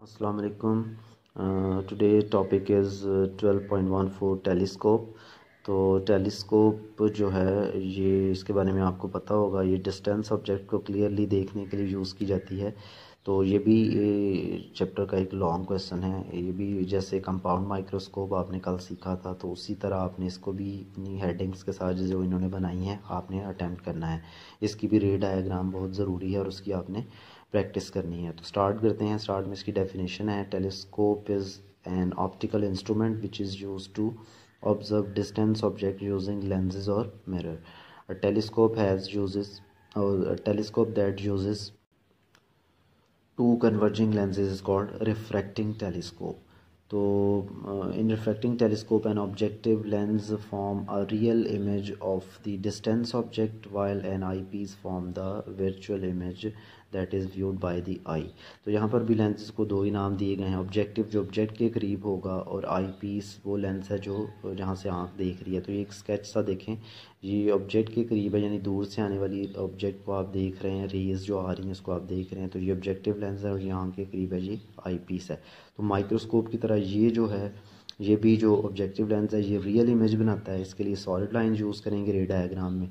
अस्सलाम वालेकुम। Today topic is 12.14 telescope. तो टेलीस्कोप जो है ये इसके बारे में आपको पता होगा, ये डिस्टेंस ऑब्जेक्ट को क्लियरली देखने के लिए यूज़ की जाती है। तो ये भी चैप्टर का एक लॉन्ग क्वेश्चन है। ये भी जैसे कंपाउंड माइक्रोस्कोप आपने कल सीखा था, तो उसी तरह आपने इसको भी अपनी हेडिंग्स के साथ जो इन्होंने बनाई हैं आपने अटैम्प्ट करना है। इसकी भी रे डायग्राम बहुत ज़रूरी है और उसकी आपने प्रैक्टिस करनी है। तो स्टार्ट करते हैं। स्टार्ट में इसकी डेफिनेशन है, telescope is an optical instrument which is use to observe distance object using lenses or mirror. A telescope a telescope that uses two converging lenses is called refracting telescope. So in refracting telescope, an objective lens form a real image of the distance object, while an eyepiece form the virtual image that is viewed by the eye. तो यहाँ पर भी lenses को दो ही नाम दिए गए हैं, ऑब्जेक्टिव जो ऑब्जेक्ट के करीब होगा और आई पीस वो लेंस है जो जहाँ से आँख देख रही है। तो ये एक स्केच सा देखें, ये ऑब्जेक्ट के करीब है, यानी दूर से आने वाली ऑब्जेक्ट को आप देख रहे हैं, रेज जो आ रही हैं उसको आप देख रहे हैं। तो ये ऑब्जेक्टिव लेंस है और ये आँख के करीब है, ये आई पीस है। तो माइक्रोस्कोप की तरह ये जो है, ये भी जो ऑब्जेक्टिव लेंस है ये रियल इमेज बनाता है। इसके लिए सॉलिड लाइन यूज़ करेंगे रे डायग्राम में,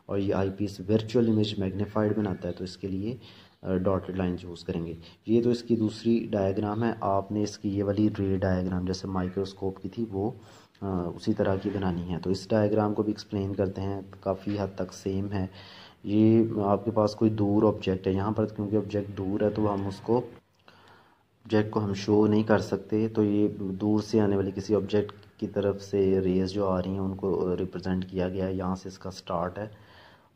और ये आई पीस वर्चुअल इमेज मैग्नीफाइड बनाता है, तो इसके लिए डॉटेड लाइन यूज़ करेंगे। ये तो इसकी दूसरी डायग्राम है। आपने इसकी ये वाली रे डायग्राम जैसे माइक्रोस्कोप की थी वो उसी तरह की बनानी है। तो इस डायग्राम को भी एक्सप्लेन करते हैं, काफ़ी हद तक सेम है। ये आपके पास कोई दूर ऑब्जेक्ट है, यहाँ पर क्योंकि ऑब्जेक्ट दूर है तो हम उसको ऑब्जेक्ट को हम शो नहीं कर सकते। तो ये दूर से आने वाली किसी ऑब्जेक्ट की तरफ से रेज जो आ रही हैं उनको रिप्रेजेंट किया गया है। यहाँ से इसका स्टार्ट है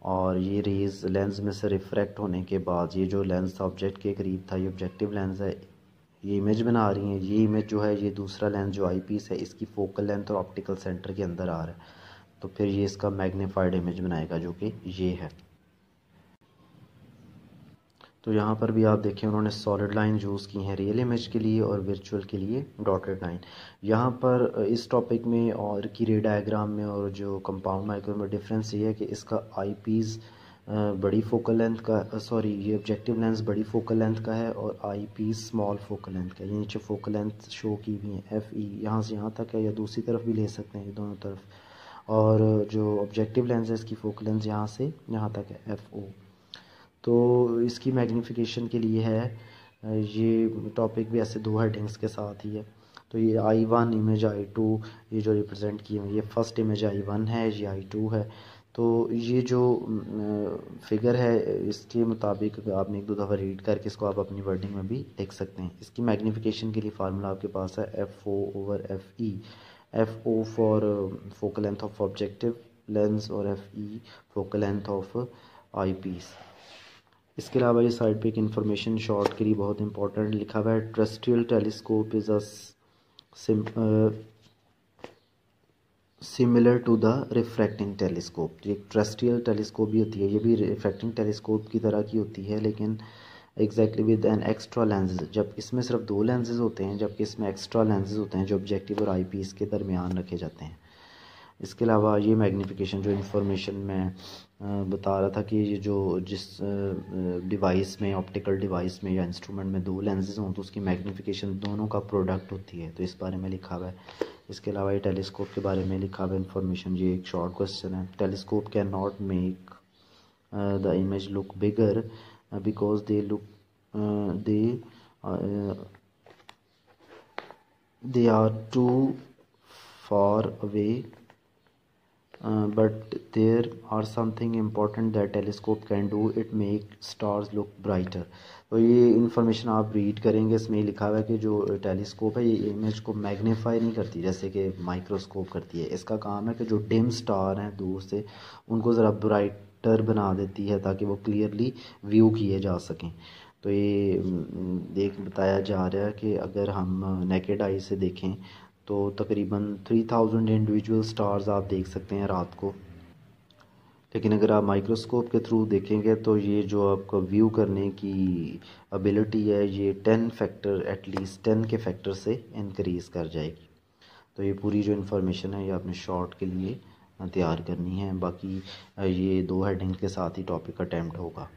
और ये रेज लेंस में से रिफ्रैक्ट होने के बाद ये जो लेंस ऑब्जेक्ट के करीब था, ये ऑब्जेक्टिव लेंस है, ये इमेज बना रही है। ये इमेज जो है ये दूसरा लेंस जो आई पीस है इसकी फोकल लेंथ और ऑप्टिकल सेंटर के अंदर आ रहा है, तो फिर ये इसका मैग्नीफाइड इमेज बनाएगा जो कि ये है। तो यहाँ पर भी आप देखें उन्होंने सॉलिड लाइन यूज़ की हैं रियल इमेज के लिए और वर्चुअल के लिए डॉटेड लाइन। यहाँ पर इस टॉपिक में और की रे डायग्राम में और जो कंपाउंड माइक्रो में डिफरेंस ये है कि इसका आई पीस बड़ी फोकल लेंथ का, सॉरी ये ऑब्जेक्टिव लेंस बड़ी फोकल लेंथ का है और आई पीस स्मॉल फोकल लेंथ का है। ये नीचे फोकल लेंथ शो की भी है, एफ ई यहाँ से यहाँ तक है, या दूसरी तरफ भी ले सकते हैं, ये दोनों तरफ। और जो ऑब्जेक्टिव लेंस है इसकी फोकल लेंथ यहाँ से यहाँ तक है, एफ ओ। तो इसकी मैग्नीफिकेशन के लिए है, ये टॉपिक भी ऐसे दो हेडिंग्स के साथ ही है। तो ये I1 इमेज I2 ये जो रिप्रेजेंट किए हुए, ये फर्स्ट इमेज I1 है, ये I2 है। तो ये जो फिगर है इसके मुताबिक आपने एक दो दफ़ा रीड करके इसको आप अपनी वर्डिंग में भी लिख सकते हैं। इसकी मैग्नीफिकेशन के लिए फार्मूला आपके पास है FO/FE। FO for focal length of objective lens और FE focal length of eyepiece. इसके अलावा ये साइड पे एक इन्फॉर्मेशन शॉर्ट के लिए बहुत इंपॉर्टेंट लिखा हुआ है, terrestrial telescope is a similar to the refracting telescope. ये टेरेस्ट्रियल टेलीस्कोप भी होती है, ये भी रिफ्रैक्टिंग टेलीस्कोप की तरह की होती है, लेकिन exactly with an extra lenses. जब इसमें सिर्फ दो लेंसेज होते हैं, जबकि इसमें एक्स्ट्रा लेंसेज होते हैं जो ऑब्जेक्टिव और आई पीस के दरमियान रखे जाते हैं। इसके अलावा ये मैग्नीफिकेशन जो इन्फॉर्मेशन मैं बता रहा था कि ये जो जिस डिवाइस में, ऑप्टिकल डिवाइस में या इंस्ट्रूमेंट में दो लेंसेज हों तो उसकी मैग्नीफिकेशन दोनों का प्रोडक्ट होती है, तो इस बारे में लिखा हुआ है। इसके अलावा ये टेलीस्कोप के बारे में लिखा हुआ है इन्फॉर्मेशन, ये एक शॉर्ट क्वेश्चन है। Telescope can not make the image look bigger because they are too far away, but there are something important that telescope can do, it make stars look brighter। तो ये information आप read करेंगे, इसमें लिखा हुआ है कि जो टेलीस्कोप है ये इमेज को मैग्नीफाई नहीं करती जैसे कि माइक्रोस्कोप करती है। इसका काम है कि जो डिम स्टार हैं दूर से उनको ज़रा ब्राइटर बना देती है ताकि वो क्लियरली व्यू किए जा सकें। तो ये बताया जा रहा है कि अगर हम नेकेड आई से देखें तो तकरीबन 3000 इंडिविजुअल स्टार्स आप देख सकते हैं रात को, लेकिन अगर आप माइक्रोस्कोप के थ्रू देखेंगे तो ये जो आपका व्यू करने की एबिलिटी है ये 10 फैक्टर, एटलीस्ट 10 के फैक्टर से इंक्रीज़ कर जाएगी। तो ये पूरी जो इन्फॉर्मेशन है ये आपने शॉर्ट के लिए तैयार करनी है। बाकी ये दो हेडिंग के साथ ही टॉपिक अटैम्प्ट होगा।